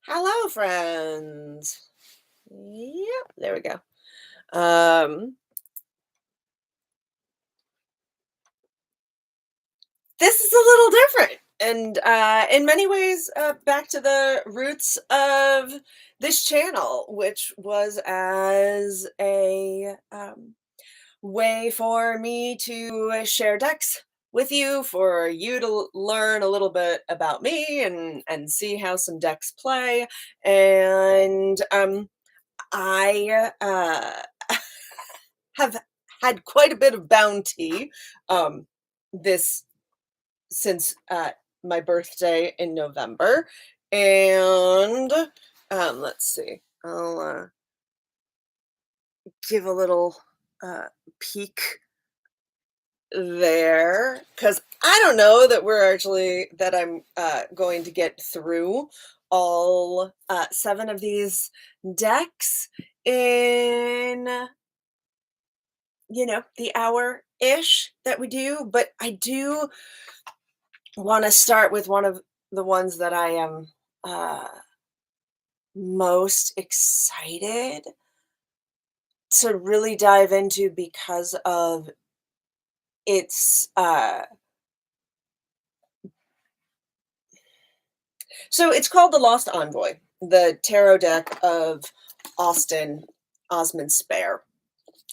Hello, friends. Yep, there we go. Um, this is a little different, and in many ways, back to the roots of this channel, which was as a way for me to share decks with you, for you to learn a little bit about me and see how some decks play, and I have had quite a bit of bounty um, this since my birthday in November. And let's see, I'll give a little uh, peek there because I don't know that I'm going to get through all seven of these decks in the hour ish that we do, but I do want to start with one of the ones that I am uh, most excited to really dive into because of its. So it's called the Lost Envoy, the tarot deck of Austin Osmond Spare.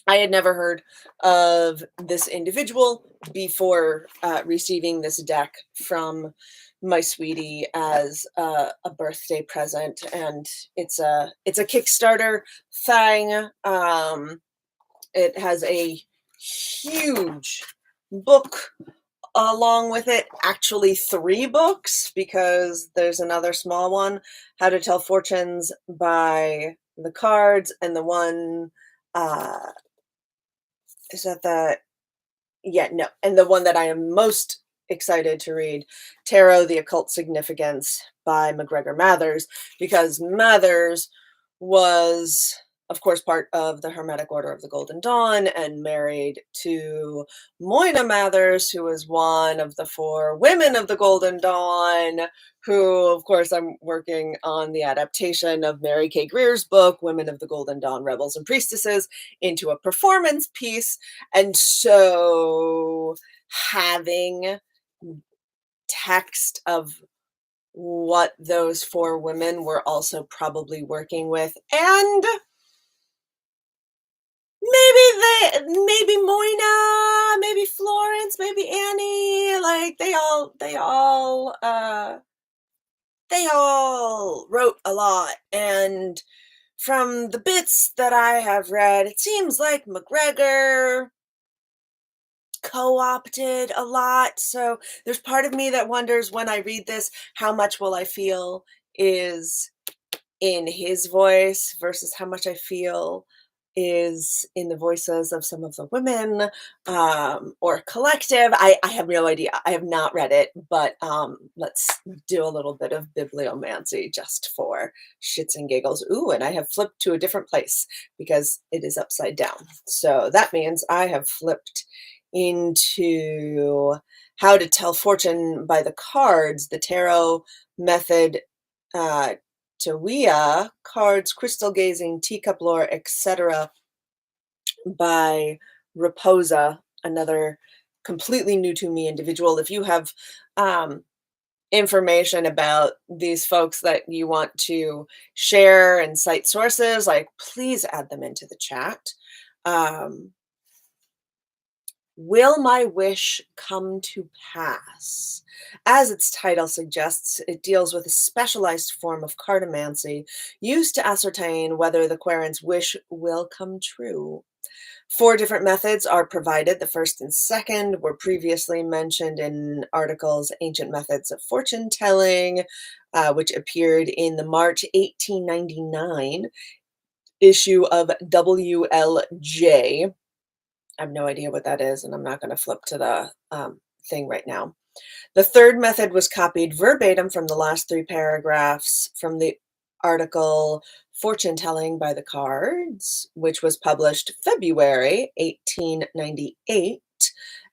I had never heard of this individual before receiving this deck from my sweetie as a birthday present, and it's a Kickstarter thing. It has a huge book along with it, actually three books because there's another small one, How to Tell Fortunes by the Cards, and the one uh, is that the yeah, no. And the one that I am most excited to read, Tarot, The Occult Significance by McGregor Mathers, because Mathers was, of course, part of the Hermetic Order of the Golden Dawn and married to Moina Mathers, who was one of the four women of the Golden Dawn, who, of course, I'm working on the adaptation of Mary K. Greer's book, Women of the Golden Dawn, Rebels and Priestesses, into a performance piece. And so having text of what those four women were also probably working with, and maybe Moina, maybe Florence, maybe Annie, like they all wrote a lot. And from the bits that I have read, it seems like McGregor co-opted a lot. So there's part of me that wonders, when I read this, how much will I feel is in his voice versus how much I feel is in the voices of some of the women, or collective. I have no idea. I have not read it, but let's do a little bit of bibliomancy just for shits and giggles. Ooh, and I have flipped to a different place because it is upside down. So that means I have flipped into How to Tell Fortune by the Cards, the tarot method, uh, Tawia, cards, crystal gazing, teacup lore, etc. by Raposa, another completely new to me individual. If you have um, information about these folks that you want to share and cite sources, like, please add them into the chat. Um, Will My Wish Come to Pass? As its title suggests, it deals with a specialized form of cartomancy used to ascertain whether the querent's wish will come true. Four different methods are provided. The first and second were previously mentioned in articles Ancient Methods of Fortune Telling, which appeared in the March 1899 issue of WLJ. I have no idea what that is, and I'm not going to flip to the thing right now. The third method was copied verbatim from the last three paragraphs from the article Fortune Telling by the Cards, which was published February 1898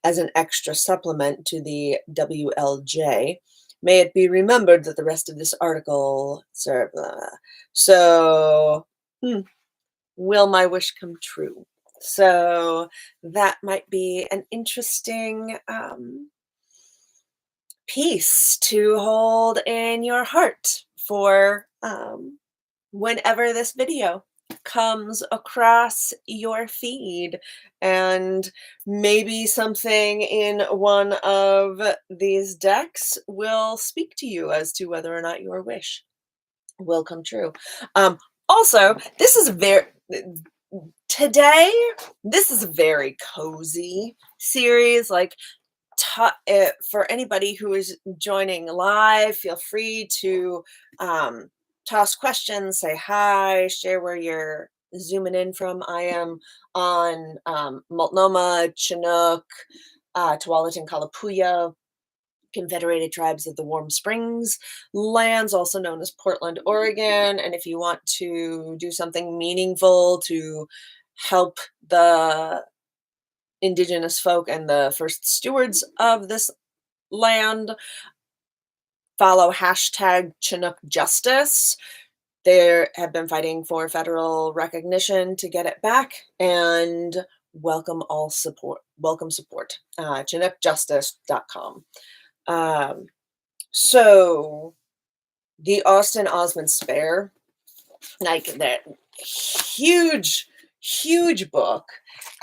as an extra supplement to the WLJ. May it be remembered that the rest of this article, sir, blah. So, will my wish come true? So that might be an interesting piece to hold in your heart for whenever this video comes across your feed, and maybe something in one of these decks will speak to you as to whether or not your wish will come true. Also, this is today, this is a very cozy series. Like, for anybody who is joining live, feel free to toss questions, say hi, share where you're zooming in from. I am on Multnomah, Chinook, Tualatin, Kalapuya, Confederated Tribes of the Warm Springs lands, also known as Portland, Oregon. And if you want to do something meaningful to help the Indigenous folk and the first stewards of this land, follow hashtag Chinook Justice. They have been fighting for federal recognition to get it back, and welcome all support. Welcome support. ChinookJustice.com. So the Austin Osmond Spare, like that huge book,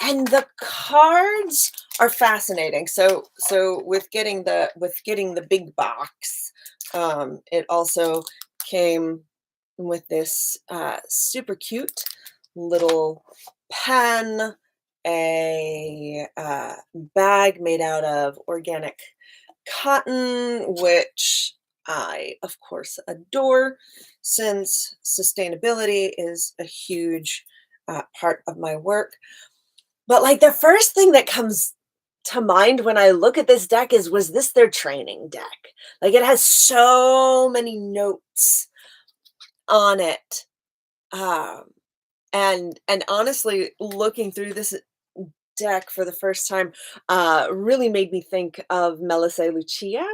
and the cards are fascinating. So with getting the big box, it also came with this super cute little pen, a bag made out of organic cotton, which I, of course, adore, since sustainability is a huge part of my work. But like, the first thing that comes to mind when I look at this deck is, was this their training deck? Like, it has so many notes on it. And honestly, looking through this deck for the first time really made me think of Melissa Lucia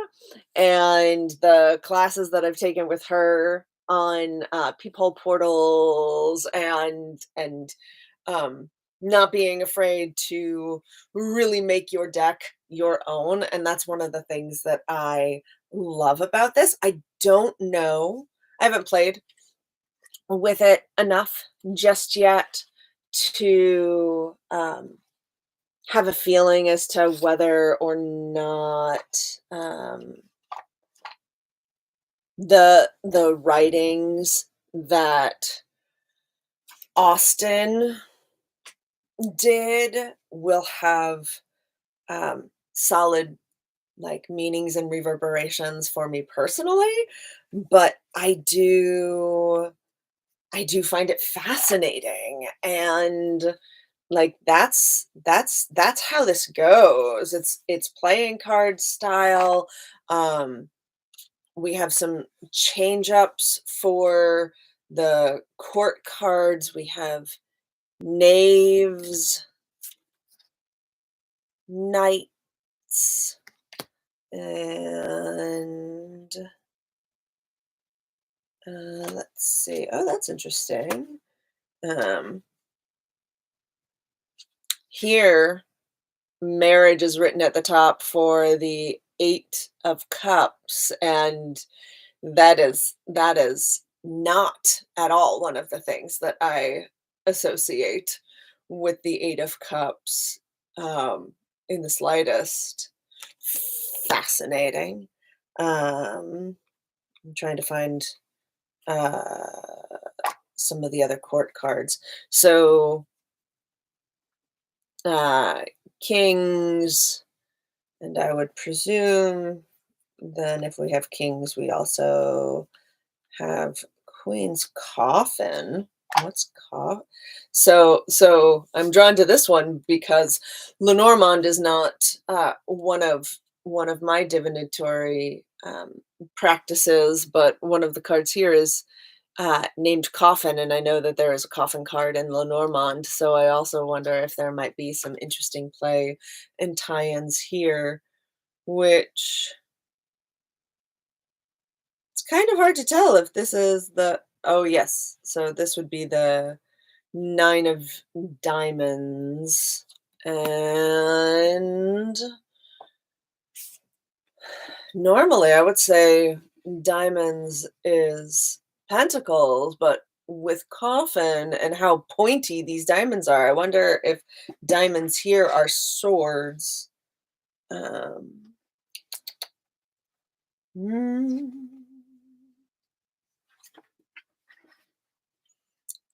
and the classes that I've taken with her on peephole portals, and not being afraid to really make your deck your own. And that's one of the things that I love about this. I don't know, I haven't played with it enough just yet to have a feeling as to whether or not the writings that Austin did will have solid, like, meanings and reverberations for me personally, but I do find it fascinating. And like, that's how this goes. It's playing card style. We have some change ups for the court cards. We have knaves, knights, and let's see. Oh, that's interesting. Here, marriage is written at the top for the 8 of Cups, and that is not at all one of the things that I associate with the 8 of Cups in the slightest. Fascinating. I'm trying to find some of the other court cards. So kings, and I would presume then if we have kings, we also have queen's coffin. What's so I'm drawn to this one because Lenormand is not one of my divinatory practices, but one of the cards here is named Coffin, and I know that there is a coffin card in Lenormand, so I also wonder if there might be some interesting play and tie-ins here, which kind of hard to tell if this is the, oh yes, so this would be the 9 of diamonds, and normally I would say diamonds is pentacles, but with coffin and how pointy these diamonds are, I wonder if diamonds here are swords. Um, mm,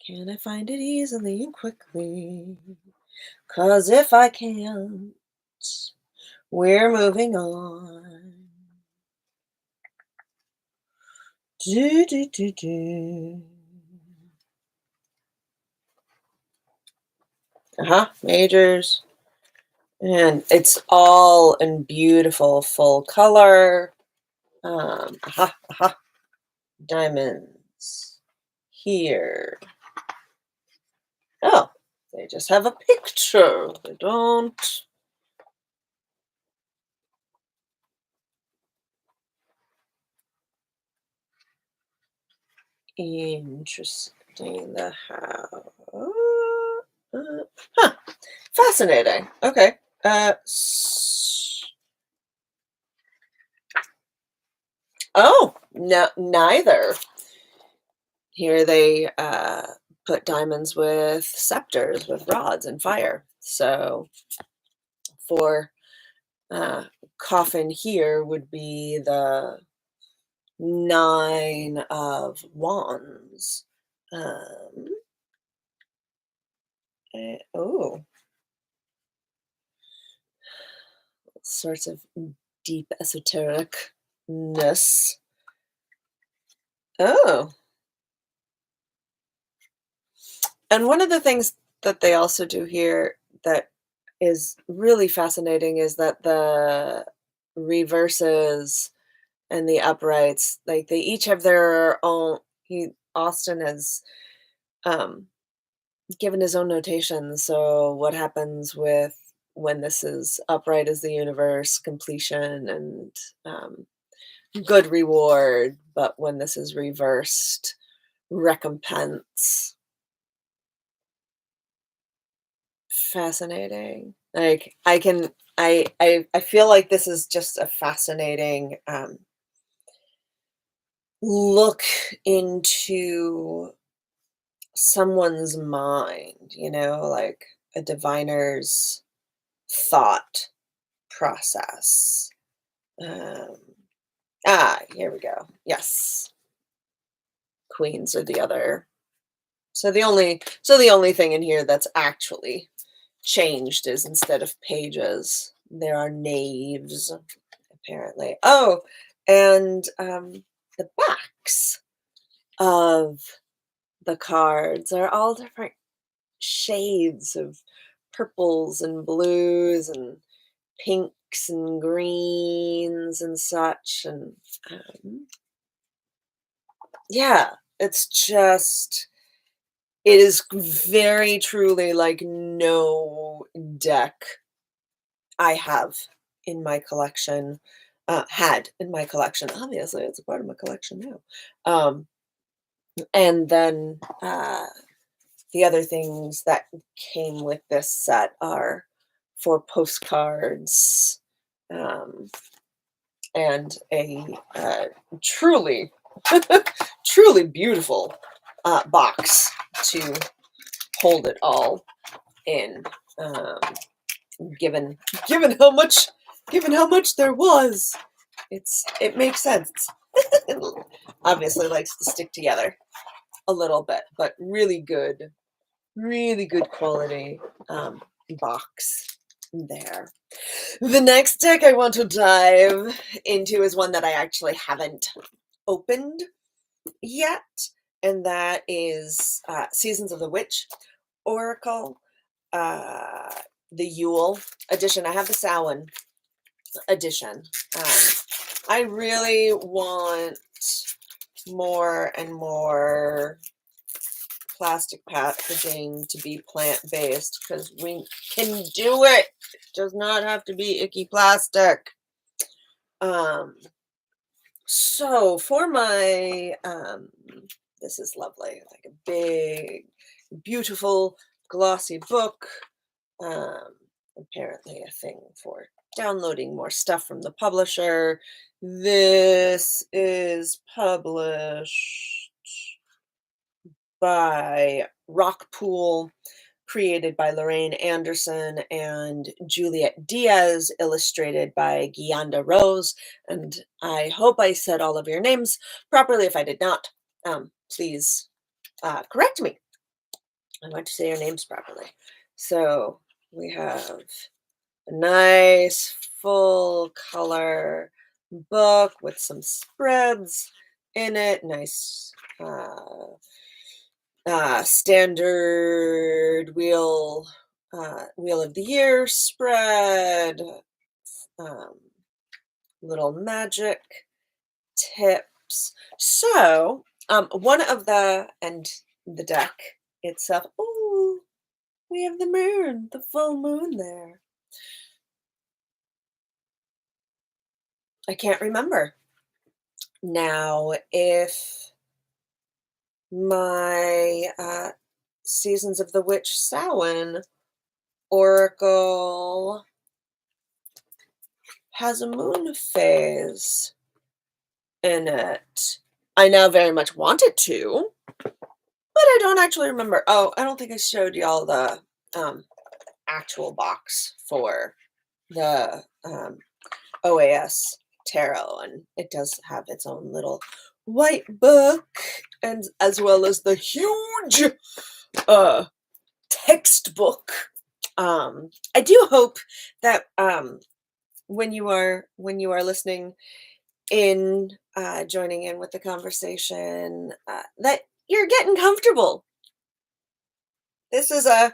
can I find it easily and quickly? 'Cause if I can't, we're moving on. Do, do, do, do. Majors. And it's all in beautiful full color. Diamonds here. Oh, they just have a picture. They don't. Interesting. The how. Fascinating. Okay. Oh, no, neither. Here they put diamonds with scepters, with rods and fire. So for coffin here would be the 9 of wands. Oh, sorts of deep esotericness. Oh, and one of the things that they also do here that is really fascinating is that the reverses and the uprights, like they each have their own. Austin has um, given his own notation. So what happens with when this is upright is the universe, completion, and um, good reward, but when this is reversed, recompense. Fascinating. Like I feel like this is just a fascinating look into someone's mind, like a diviner's thought process. Um, here we go. Yes. Queens are the other. So the only thing in here that's actually changed is instead of pages, there are knaves, apparently. Oh, and the backs of the cards are all different shades of purples and blues and pinks and greens and such. And um, yeah, it's just, it is very truly like no deck I have in my collection, had in my collection. Obviously, it's a part of my collection now. And then the other things that came with this set are 4 postcards, um, and a truly, truly beautiful box to hold it all in. Um, given given how much there was, it makes sense. It obviously likes to stick together a little bit, but really good quality box there. The next deck I want to dive into is one that I actually haven't opened yet, and that is Seasons of the Witch Oracle, uh, the Yule edition. I have the Samhain edition. I really want more and more plastic packaging to be plant-based because we can do it. It does not have to be icky plastic. Um, So for my this is lovely, like a big, beautiful, glossy book. Um, Apparently a thing for downloading more stuff from the publisher. This is published by Rockpool, created by Lorraine Anderson and Juliet Diaz, illustrated by Guianda Rose. And I hope I said all of your names properly. If I did not, please correct me. I like to say your names properly. So we have a nice full color book with some spreads in it. Nice standard wheel of the year spread, um, little magic tips. So one of the deck itself. Oh, we have the moon, the full moon there. I can't remember now if my Seasons of the Witch Samhain Oracle has a moon phase in it. I now very much want it to, but I don't actually remember. Oh, I don't think I showed y'all the actual box for the OAS tarot, and it does have its own little white book, and as well as the huge textbook. I do hope that when you are listening in, joining in with the conversation, that you're getting comfortable. This is a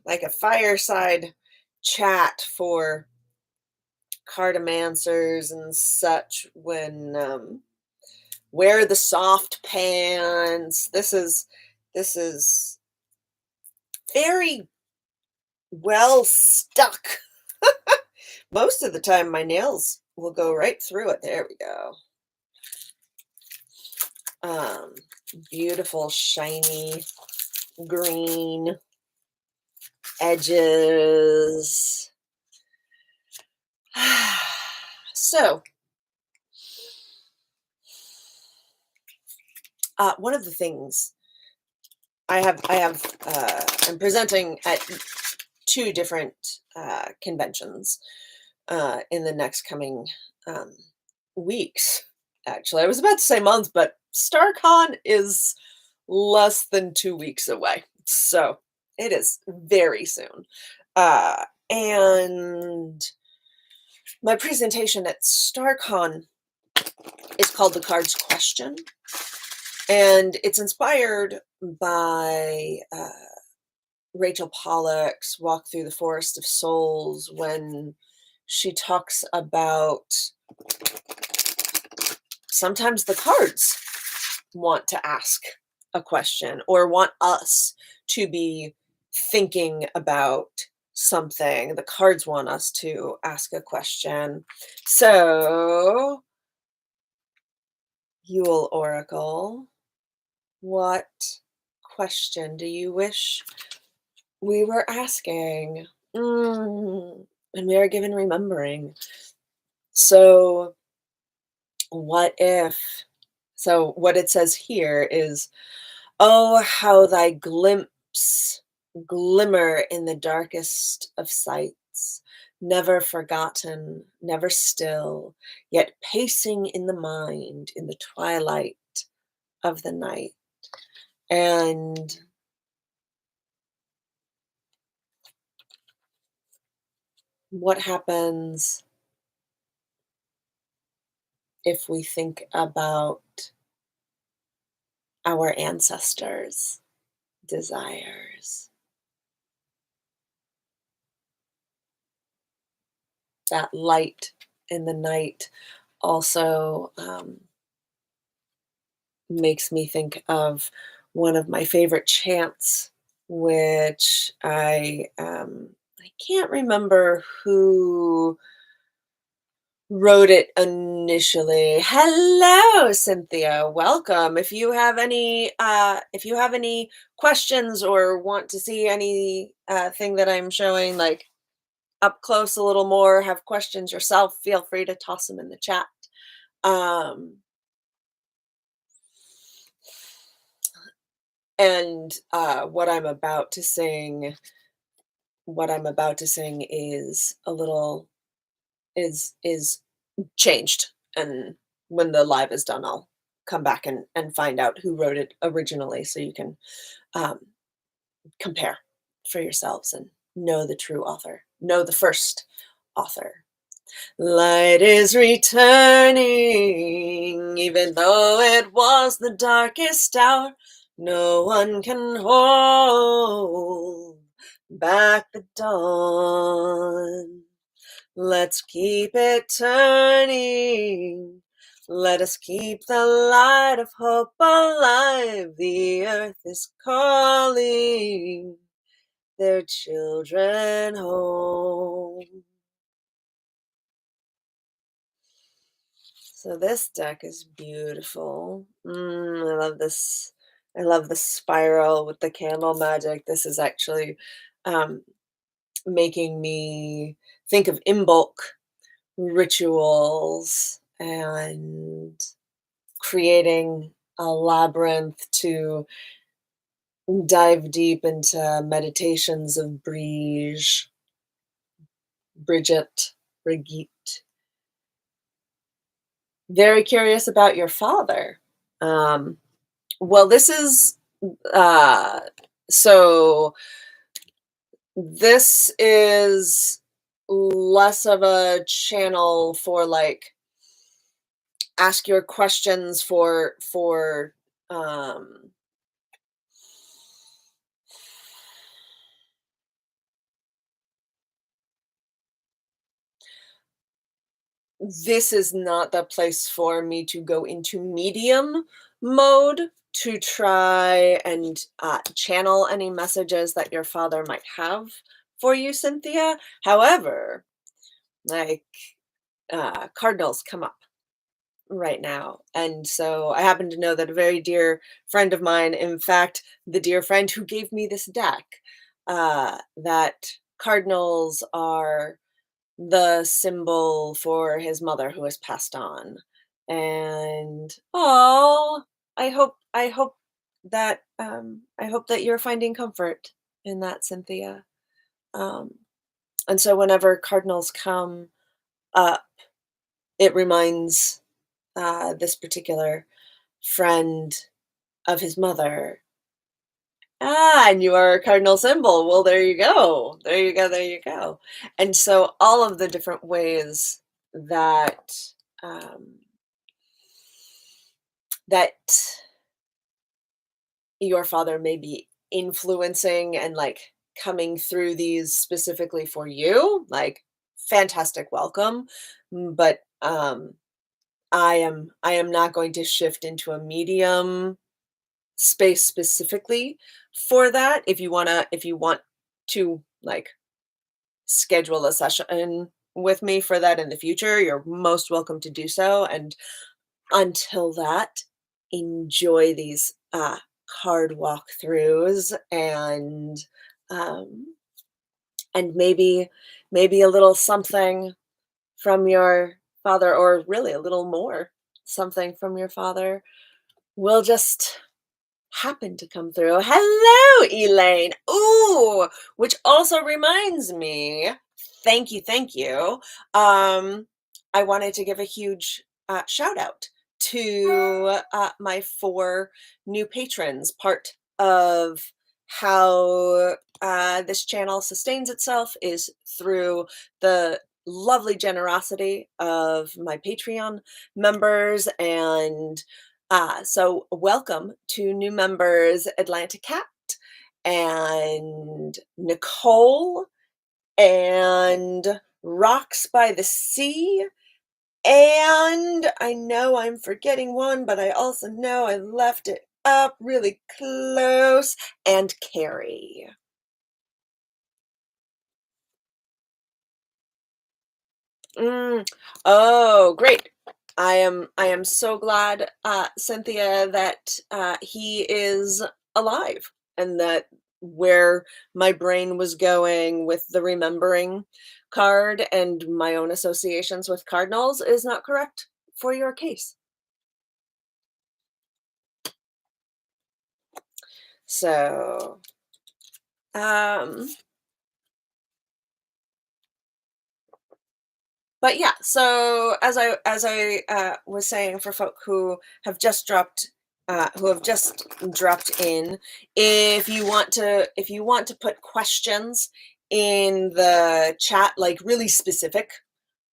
like a fireside chat for cartomancers and such. When wear the soft pants. This is very well stuck. Most of the time my nails will go right through it. There we go. Beautiful shiny green edges. So one of the things I'm presenting at two different conventions in the next coming weeks. Actually, I was about to say months, but StarCon is less than 2 weeks away, so it is very soon. And my presentation at StarCon is called The Cards Question, and it's inspired by Rachel Pollack's Walk Through the Forest of Souls, when she talks about sometimes the cards want to ask a question or want us to be thinking about something. The cards want us to ask a question. So, Yule Oracle, what question do you wish we were asking? And we are given remembering. So, what if? So, what it says here is, oh, how thy glimmer in the darkest of sights, never forgotten, never still, yet pacing in the mind in the twilight of the night. And what happens if we think about our ancestors' desires? That light in the night also makes me think of one of my favorite chants, which I can't remember who wrote it initially. Hello, Cynthia. Welcome. If you have any questions or want to see any thing that I'm showing like up close a little more, have questions yourself, feel free to toss them in the chat. Um, and what I'm about to sing is a little is changed. And when the live is done, I'll come back and find out who wrote it originally so you can um, compare for yourselves and know the true author, know the first author. Light is returning, even though it was the darkest hour. No one can hold back the dawn. Let's keep it turning. Let us keep the light of hope alive. The earth is calling their children home. So this deck is beautiful. I love this. I love the spiral with the candle magic. This is actually um, making me think of Imbolc rituals and creating a labyrinth to dive deep into meditations of Brigitte. Very curious about your father. Um, well, this is uh, so this is less of a channel for like ask your questions for um this is not the place for me to go into medium mode to try and channel any messages that your father might have for you, Cynthia. However, like cardinals come up right now. And so I happen to know that a very dear friend of mine, in fact, the dear friend who gave me this deck, that cardinals are the symbol for his mother who has passed on. And oh, I hope that you're finding comfort in that, Cynthia. Um, and so whenever cardinals come up, it reminds this particular friend of his mother. And you are a cardinal symbol. Well, there you go. There you go. There you go. And so all of the different ways that um, that your father may be influencing and like coming through these specifically for you, like fantastic welcome. But I am not going to shift into a medium space specifically for that. If you want to like schedule a session with me for that in the future, you're most welcome to do so. And until that, enjoy these card walkthroughs um and maybe a little something from your father, or really a little more something from your father will just happen to come through. Hello, Elaine. Ooh, which also reminds me, thank you, thank you. I wanted to give a huge shout out to my 4 new patrons. Part of how this channel sustains itself is through the lovely generosity of my Patreon members. And so welcome to new members AtlantiCat and Nicole and Rocks by the Sea. And I know I'm forgetting one, but I also know I left it up really close. And Karrie. Mm. Oh, great. I am so glad, Cynthia, that he is alive and that where my brain was going with the remembering card and my own associations with cardinals is not correct for your case. So, um, but yeah, so as I was saying, for folk who have just dropped in, if you want to put questions in the chat, like really specific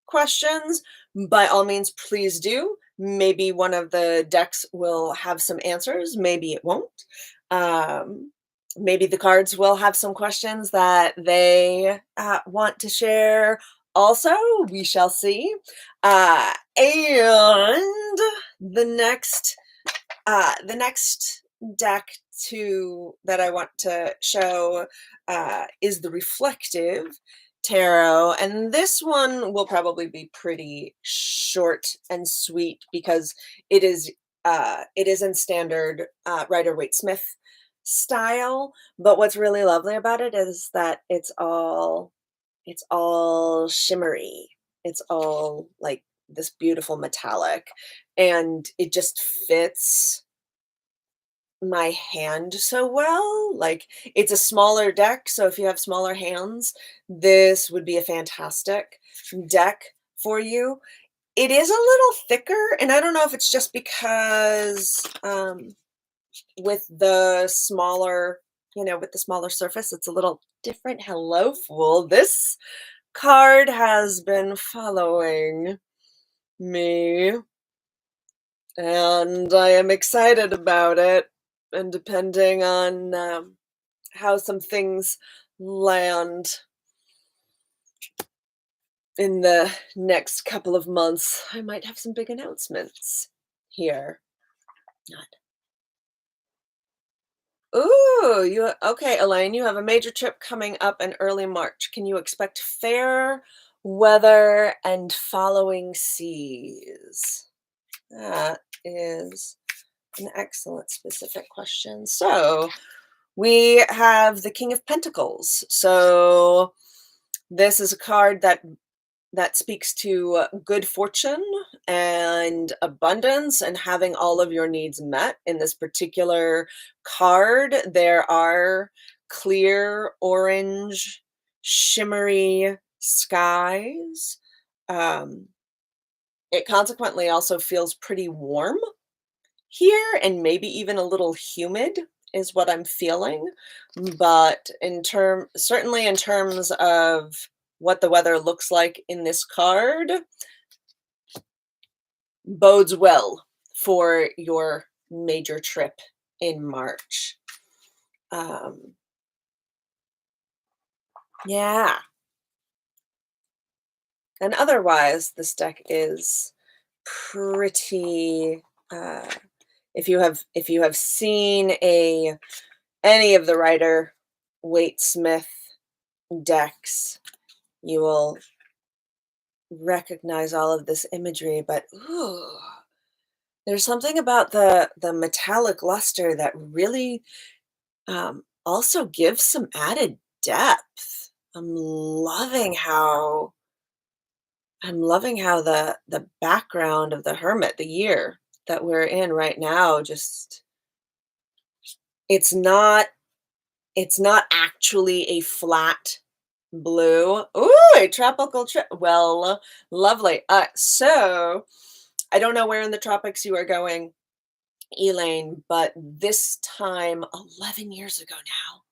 questions, by all means, please do. Maybe one of the decks will have some answers, maybe it won't. Um, Maybe the cards will have some questions that they want to share. Also, we shall see. And the next deck to that I want to show is the reflective tarot, and this one will probably be pretty short and sweet because it is in standard Rider Waite Smith style. But what's really lovely about it is that it's all shimmery. It's all like this beautiful metallic, and it just fits my hand so well. Like, it's a smaller deck, so if you have smaller hands, this would be a fantastic deck for you. It is a little thicker, and I don't know if it's just because with the smaller, with the smaller surface, it's a little different. Hello, Fool. This card has been following me, and I am excited about it. And depending on how some things land in the next couple of months, I might have some big announcements here. Not. Ooh, okay, Elaine, you have a major trip coming up in early March. Can you expect fair weather and following seas? That is an excellent specific question. So, we have the King of Pentacles. So, this is a card that speaks to good fortune and abundance and having all of your needs met. In this particular card, there are clear orange, shimmery skies. Um, it consequently also feels pretty warm here and maybe even a little humid is what I'm feeling. But certainly in terms of what the weather looks like in this card, bodes well for your major trip in March. Um, yeah. And otherwise, this deck is pretty. Uh, if you have seen any of the Rider Waite Smith decks, you will recognize all of this imagery. But ooh, there's something about the metallic luster that really also gives some added depth. I'm loving how the background of the Hermit, the year that we're in right now, just it's not it's not actually a flat blue. Ooh, a tropical trip. Well, lovely. So I don't know where in the tropics you are going, Elaine, but this time 11 years ago now,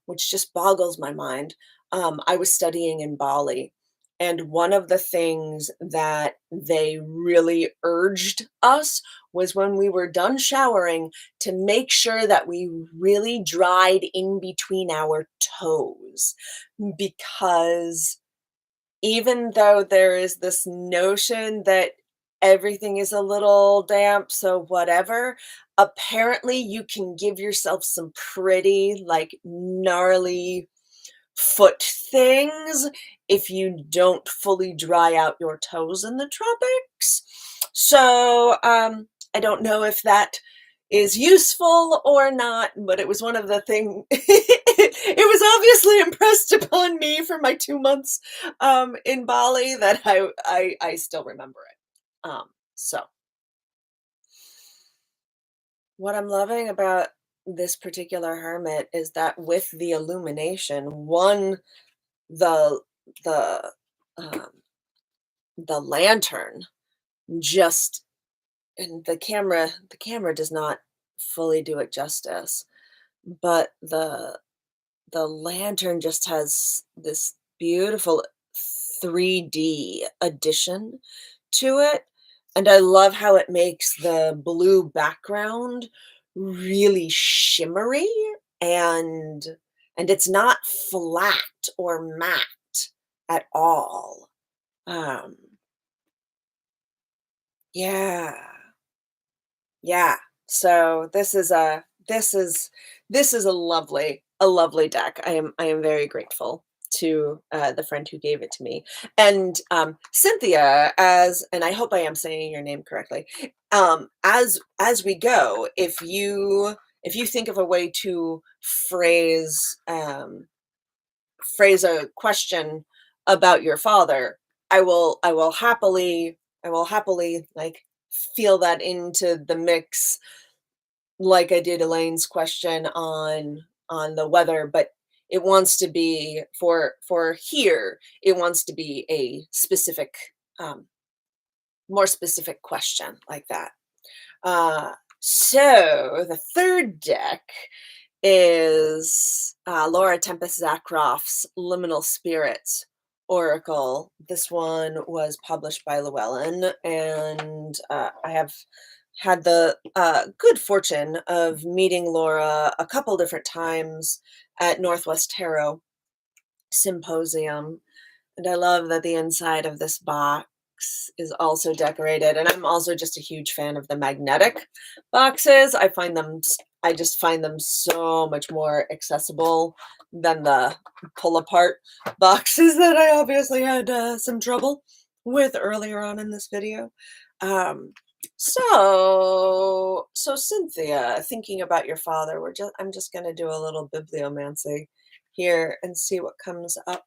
which just boggles my mind. I was studying in Bali, and one of the things that they really urged us was when we were done showering to make sure that we really dried in between our toes. Because even though there is this notion that everything is a little damp, so whatever, apparently you can give yourself some pretty, like, gnarly foot things if you don't fully dry out your toes in the tropics. So I don't know if that is useful or not, but it was one of the things. It was obviously impressed upon me for my 2 months in Bali that I still remember it. So what I'm loving about this particular hermit is that with the illumination, one, the the um, the lantern just, and the camera does not fully do it justice, but the lantern just has this beautiful 3D addition to it, and I love how it makes the blue background really shimmery, and it's not flat or matte at all. Um, yeah. Yeah. So this is a lovely deck. I am very grateful to the friend who gave it to me. And Cynthia, as, and I hope I am saying your name correctly, as we go, if you think of a way to phrase a question about your father, I will happily like feel that into the mix, like I did Elaine's question on the weather, but it wants to be for here, it wants to be a specific, um, more specific question like that. So the third deck is Laura Tempest Zakroff's Liminal Spirits Oracle. This one was published by Llewellyn, and I have had the good fortune of meeting Laura a couple different times at Northwest Tarot Symposium, and I love that the inside of this box is also decorated. And I'm also just a huge fan of the magnetic boxes. I just find them so much more accessible than the pull apart boxes that I obviously had some trouble with earlier on in this video. Um, so Cynthia, thinking about your father, I'm just going to do a little bibliomancy here and see what comes up.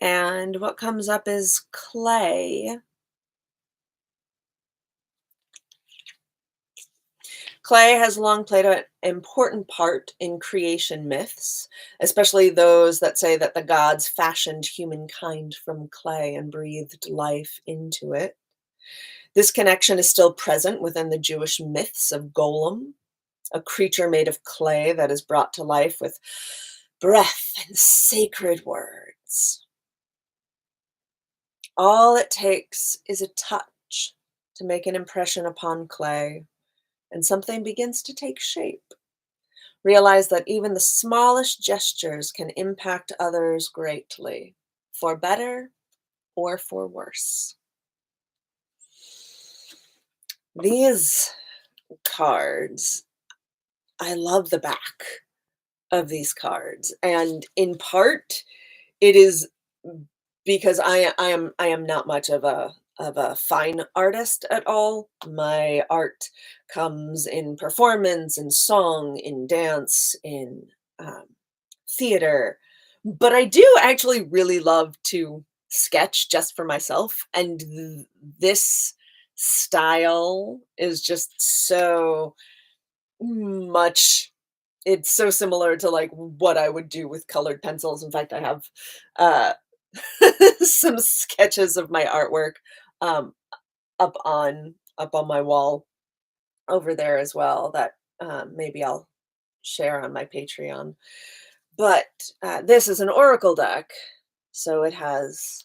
And what comes up is clay. Clay has long played an important part in creation myths, especially those that say that the gods fashioned humankind from clay and breathed life into it. This connection is still present within the Jewish myths of Golem, a creature made of clay that is brought to life with breath and sacred words. All it takes is a touch to make an impression upon clay, and something begins to take shape. Realize that even the smallest gestures can impact others greatly, for better or for worse. These cards, I love the back of these cards, and in part, it is because I am not much of a fine artist at all. My art comes in performance, in song, in dance, in um, theater, but I do actually really love to sketch just for myself, and this style is just so much, it's so similar to like what I would do with colored pencils. In fact, I have uh some sketches of my artwork um up on my wall over there as well that maybe I'll share on my Patreon. But this is an oracle deck, so it has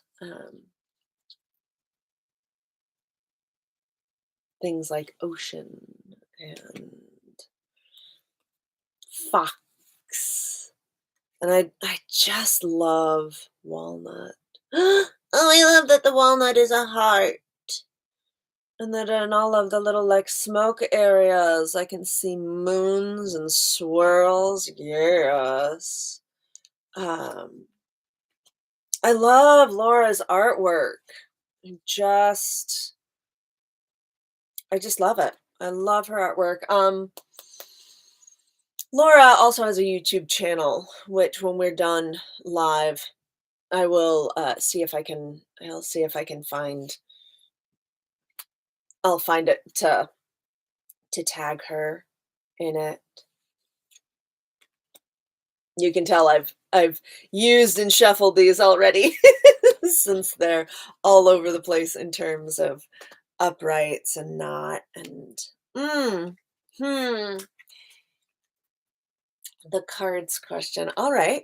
things like ocean and fox, and I just love walnut. Oh, I love that the walnut is a heart. And then in all of the little like smoke areas, I can see moons and swirls. Yes. Um, I love Laura's artwork. I just I just love it. I love her artwork. Laura also has a YouTube channel, which when we're done live, I will see if I can. I'll see if I can find. I'll find it to tag her in it. You can tell I've used and shuffled these already since they're all over the place in terms of uprights and not and mm, hmm. The cards question. All right.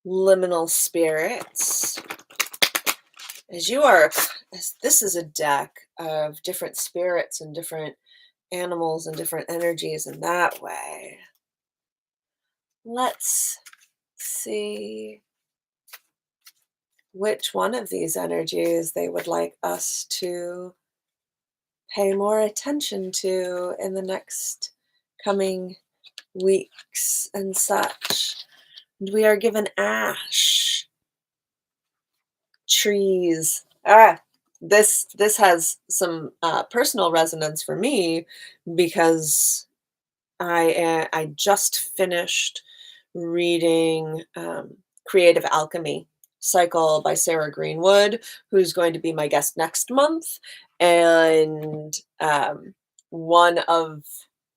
Liminal spirits. As you are, as this is a deck of different spirits and different animals and different energies in that way. Let's see which one of these energies they would like us to pay more attention to in the next coming weeks and such. And we are given ash, trees. This has some personal resonance for me because I just finished reading Creative Alchemy Cycle by Sarah Greenwood, who's going to be my guest next month. And one of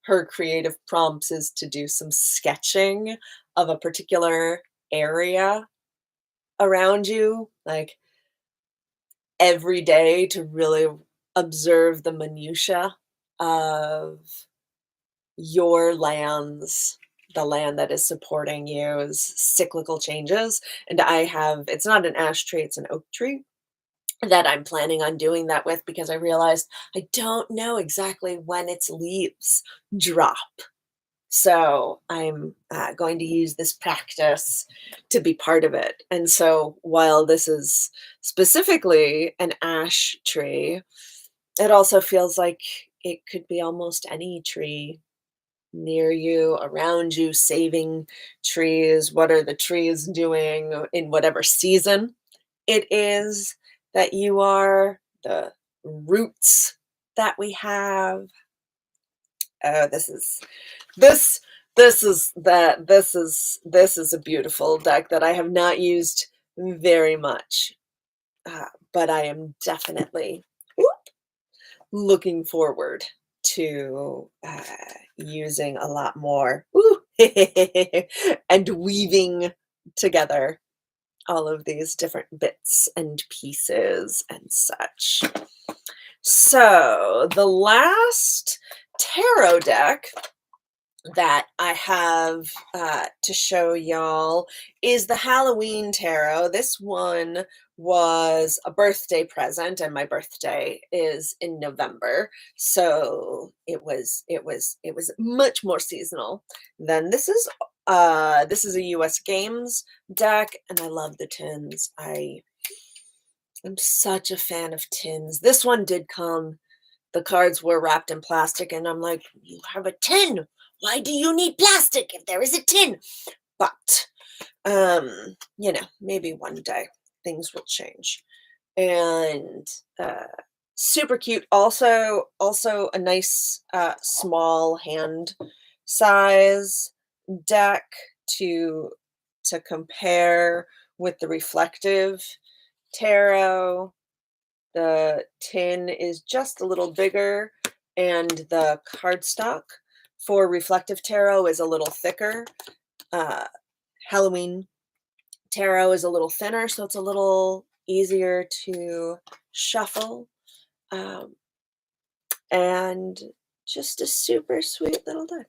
her creative prompts is to do some sketching of a particular area around you, like every day, to really observe the minutia of your lands, the land that is supporting you's cyclical changes. And I have, it's not an ash tree, it's an oak tree that I'm planning on doing that with because I realized I don't know exactly when its leaves drop. So I'm going to use this practice to be part of it. And so while this is specifically an ash tree, it also feels like it could be almost any tree near you, around you, saving trees. What are the trees doing in whatever season it is that you are, the roots that we have. Oh, this this is a beautiful deck that I have not used very much, but I am definitely looking forward to using a lot more. Ooh, and weaving together all of these different bits and pieces and such. So the last tarot deck that I have to show y'all is the Halloween tarot. This one was a birthday present, and my birthday is in November, so it was much more seasonal than this is. This is a U.S. Games deck, and I love the tins. I'm such a fan of tins. This one did come. The cards were wrapped in plastic, and I'm like, you have a tin. Why do you need plastic if there is a tin? But, maybe one day things will change. And super cute. Also a nice small hand size deck to compare with the reflective tarot. The tin is just a little bigger, and the cardstock for reflective tarot is a little thicker. Halloween tarot is a little thinner, so it's a little easier to shuffle. And just a super sweet little deck.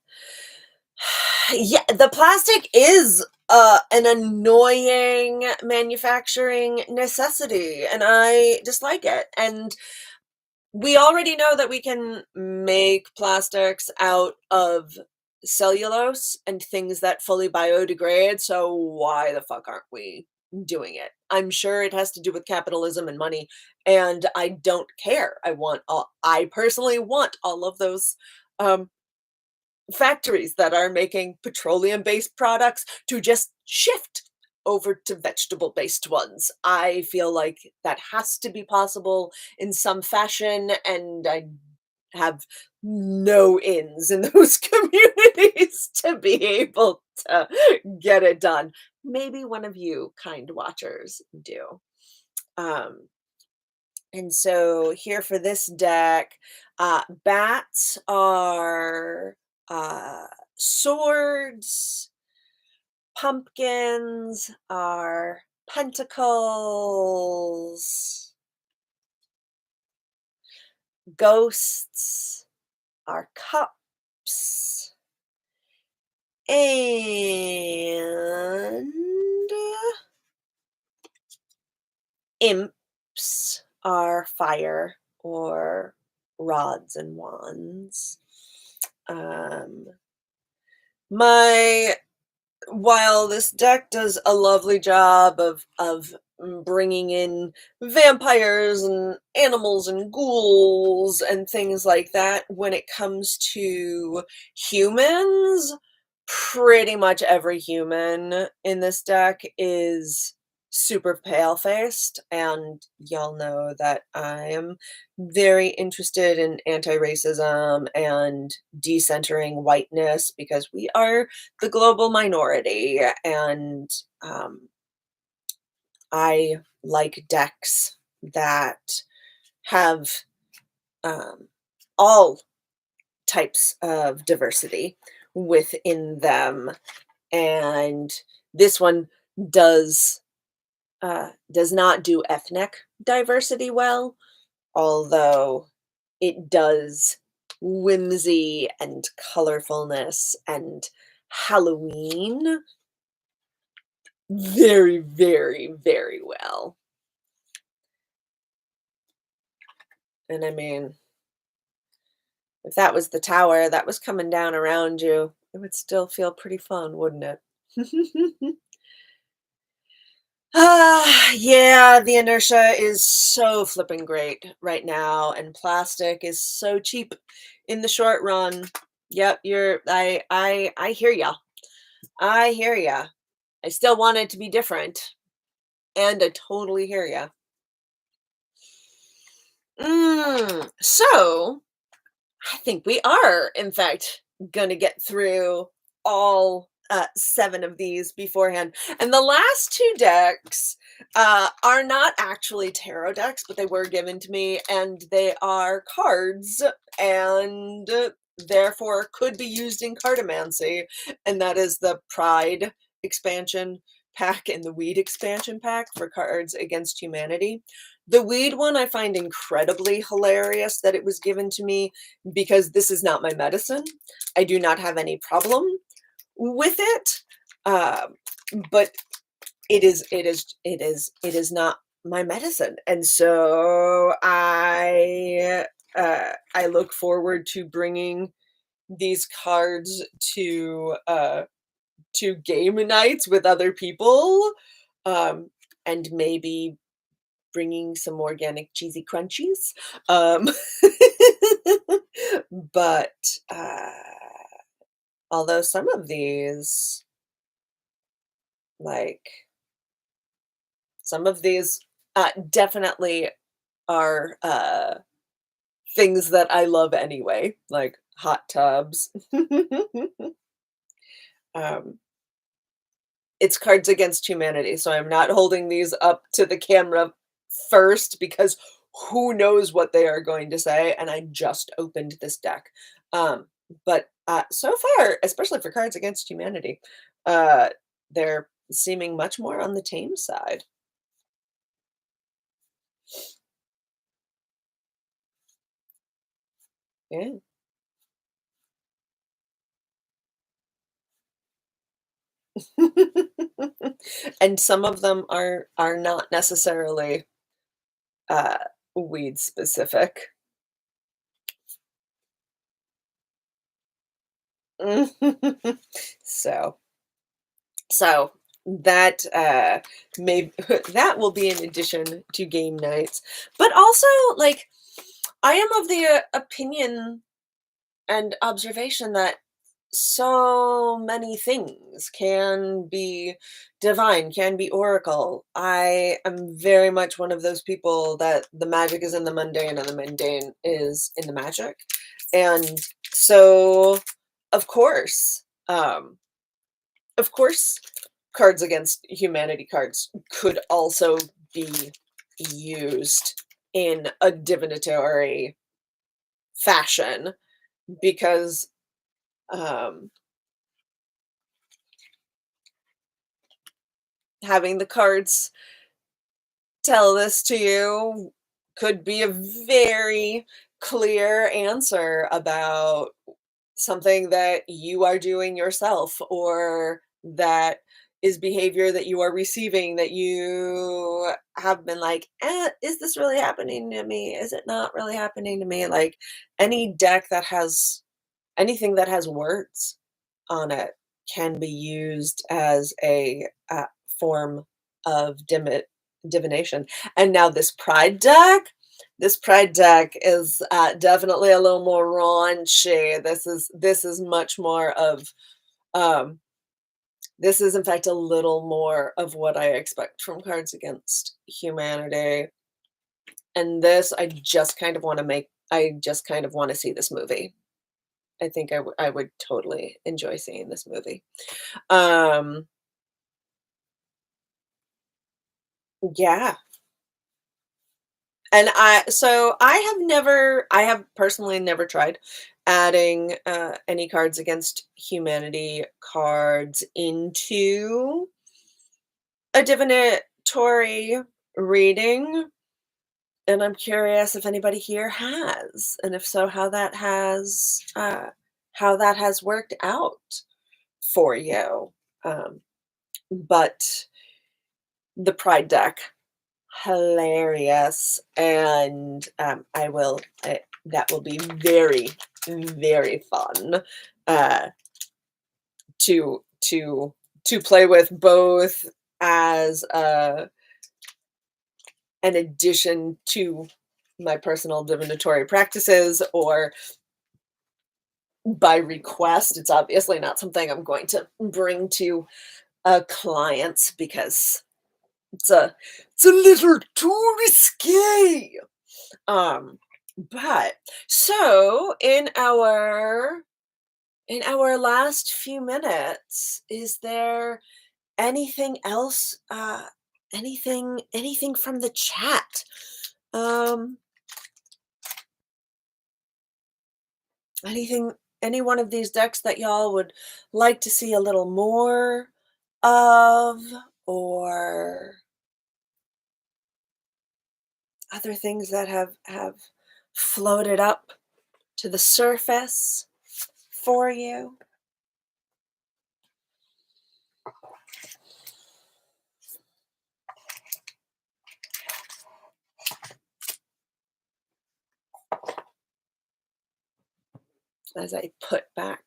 Yeah, the plastic is an annoying manufacturing necessity, and I dislike it. And we already know that we can make plastics out of cellulose and things that fully biodegrade, so why the fuck aren't we doing it? I'm sure it has to do with capitalism and money, and I don't care. I personally want all of those um, factories that are making petroleum-based products to just shift over to vegetable-based ones. I feel like that has to be possible in some fashion, and I have no ins in those communities to be able to get it done. Maybe one of you kind watchers do. Um, and so here for this deck, bats are swords, pumpkins are pentacles, ghosts are cups, and imps are fire or rods and wands. Um, my while this deck does a lovely job of bringing in vampires and animals and ghouls and things like that, when it comes to humans, pretty much every human in this deck is super pale-faced, and y'all know that I am very interested in anti-racism and decentering whiteness because we are the global minority, and I like decks that have all types of diversity within them, and this one does does not do ethnic diversity well, although it does whimsy and colorfulness and Halloween very, very, very well. And I mean, if that was the tower that was coming down around you, it would still feel pretty fun, wouldn't it? Yeah, the inertia is so flipping great right now, and plastic is so cheap in the short run. Yep, I hear ya. I hear ya. I still want it to be different, and I totally hear ya. So I think we are, in fact, gonna get through all 7 of these beforehand. And the last 2 decks are not actually tarot decks, but they were given to me, and they are cards, and therefore could be used in cartomancy. And that is the Pride expansion pack and the Weed expansion pack for Cards Against Humanity. The Weed one I find incredibly hilarious that it was given to me because this is not my medicine. I do not have any problem with it, but it is not my medicine, and so I look forward to bringing these cards to game nights with other people, and maybe bringing some organic cheesy crunchies. Um, but although some of these, like some of these, definitely are things that I love anyway, like hot tubs. um, it's Cards Against Humanity, so I'm not holding these up to the camera first because who knows what they are going to say, and I just opened this deck. But so far, especially for Cards Against Humanity, uh, they're seeming much more on the tame side. Yeah. And some of them are not necessarily uh, weed specific. So so that may that will be in addition to game nights, but also, like, I am of the opinion and observation that so many things, can be divine, can be oracle. I am very much one of those people that the magic is in the mundane and the mundane is in the magic. And so, of course, of course, Cards Against Humanity cards could also be used in a divinatory fashion because um, having the cards tell this to you could be a very clear answer about something that you are doing yourself or that is behavior that you are receiving that you have been like, is this really happening to me? Is it not really happening to me? Like any deck that has anything that has words on it can be used as a form of divination. And now this pride deck is definitely a little more raunchy. This is much more of um, this is in fact a little more of what I expect from Cards Against Humanity. And this, I just kind of want to see this movie. I think I would totally enjoy seeing this movie. Um, yeah, and I have personally never tried adding, any Cards Against Humanity cards into a divinatory reading, and I'm curious if anybody here has, and if so, how that has worked out for you. Um, but the Pride deck, hilarious, and, that will be very, very fun, uh, to play with both as, an addition to my personal divinatory practices or by request. It's obviously not something I'm going to bring to, clients because it's a little too risque. Um, but so in our last few minutes, is there anything else? Anything from the chat? Um, anything? Any one of these decks that y'all would like to see a little more of, or other things that have floated up to the surface for you? As I put back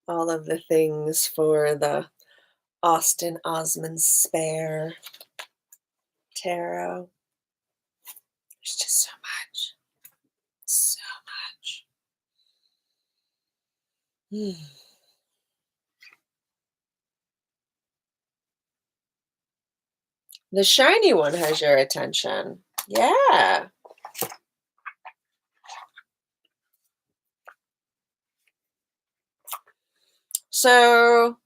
all of the things for the Austin Osman Spare tarot. There's just so much. So much. Hmm. The shiny one has your attention. Yeah. So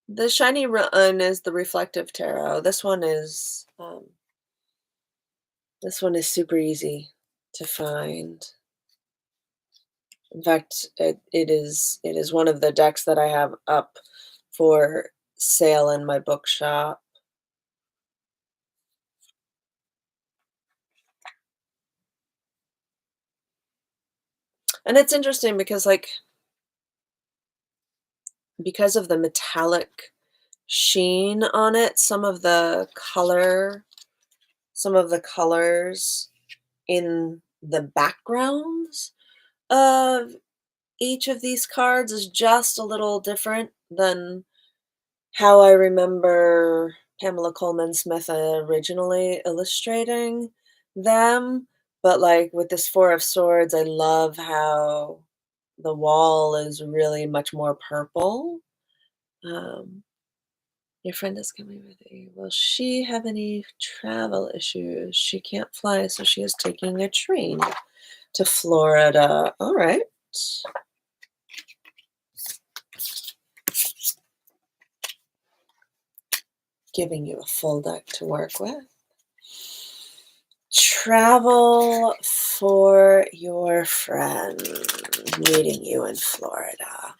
the shiny one is the reflective tarot. This one is super easy to find. In fact, it is one of the decks that I have up for sale in my bookshop. And it's interesting because because of the metallic sheen on it, some of the colors in the backgrounds of each of these cards is just a little different than how I remember Pamela Coleman Smith originally illustrating them. But like with this Four of Swords, I love how the wall is really much more purple. Um, your friend is coming with you. Will she have any travel issues? She can't fly, so she is taking a train to Florida. All right. Giving you a full deck to work with. Travel for your friend meeting you in Florida.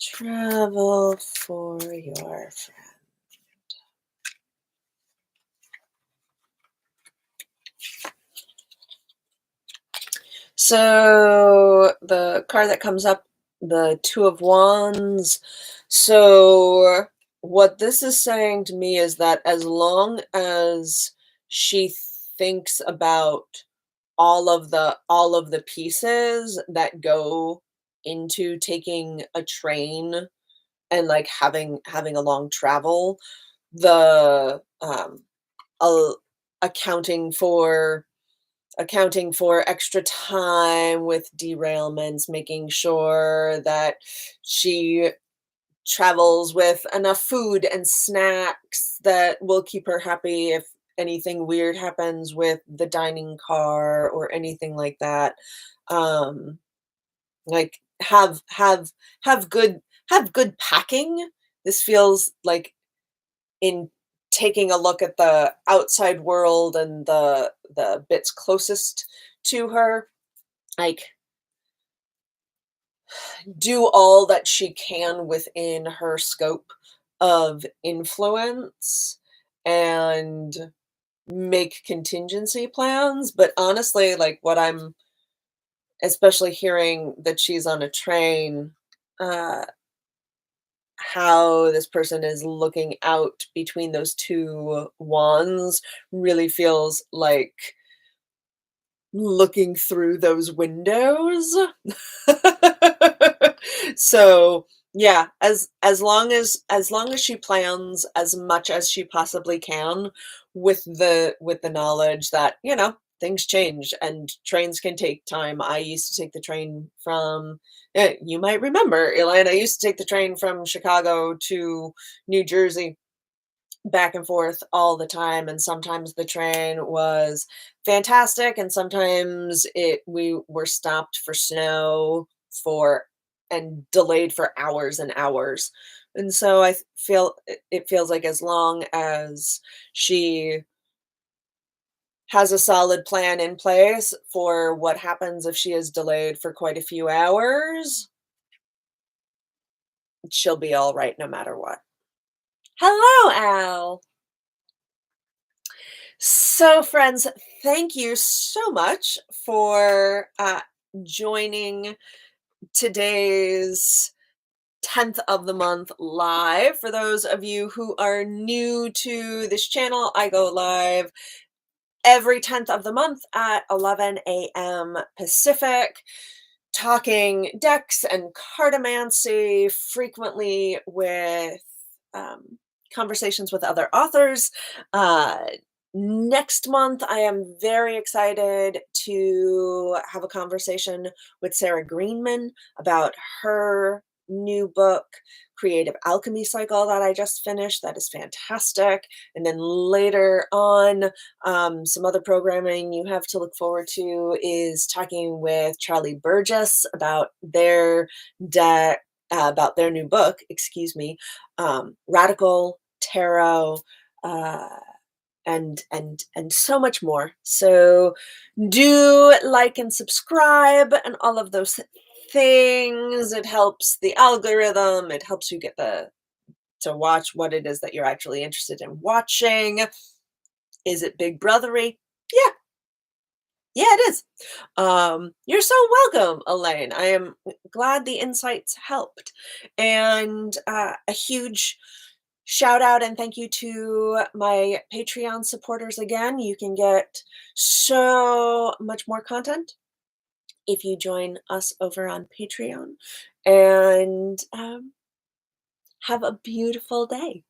Travel for your friend. So the card that comes up, the Two of Wands. So what this is saying to me is that as long as she thinks about all of the pieces that go into taking a train and like having a long travel, the uh, accounting for extra time with derailments, making sure that she travels with enough food and snacks that will keep her happy if anything weird happens with the dining car or anything like that. Um, like have good have good packing. This feels like in taking a look at the outside world and the bits closest to her, like do all that she can within her scope of influence and make contingency plans. But honestly, like what I'm especially hearing that she's on a train, uh, how this person is looking out between those two wands really feels like looking through those windows. So, yeah, as long as she plans as much as she possibly can with the knowledge that, things change and trains can take time. I used to take the train from you might remember, Elaine, I used to take the train from Chicago to New Jersey back and forth all the time, and sometimes the train was fantastic and sometimes it we were stopped for snow for and delayed for hours and hours. And so feel it feels like as long as she has a solid plan in place for what happens if she is delayed for quite a few hours, she'll be all right no matter what. Hello, Al. So, friends, thank you so much for joining today's 10th of the month live. For those of you who are new to this channel, I go live every 10th of the month at 11 a.m. Pacific, talking decks and cartomancy, frequently with um, conversations with other authors. Uh, Next month, I am very excited to have a conversation with Sarah Greenman about her new book, Creative Alchemy Cycle, that I just finished. That is fantastic. And then later on, some other programming you have to look forward to is talking with Charlie Burgess about deck, about their new book, excuse me, Radical Tarot. Uh, and so much more. So do like and subscribe and all of those things. It helps the algorithm. It helps you get to watch what it is that you're actually interested in watching. Is it big brothery? Yeah. Yeah, it is. You're so welcome, Elaine. I am glad the insights helped. And a huge shout out and thank you to my Patreon supporters again. You can get so much more content if you join us over on Patreon. And have a beautiful day.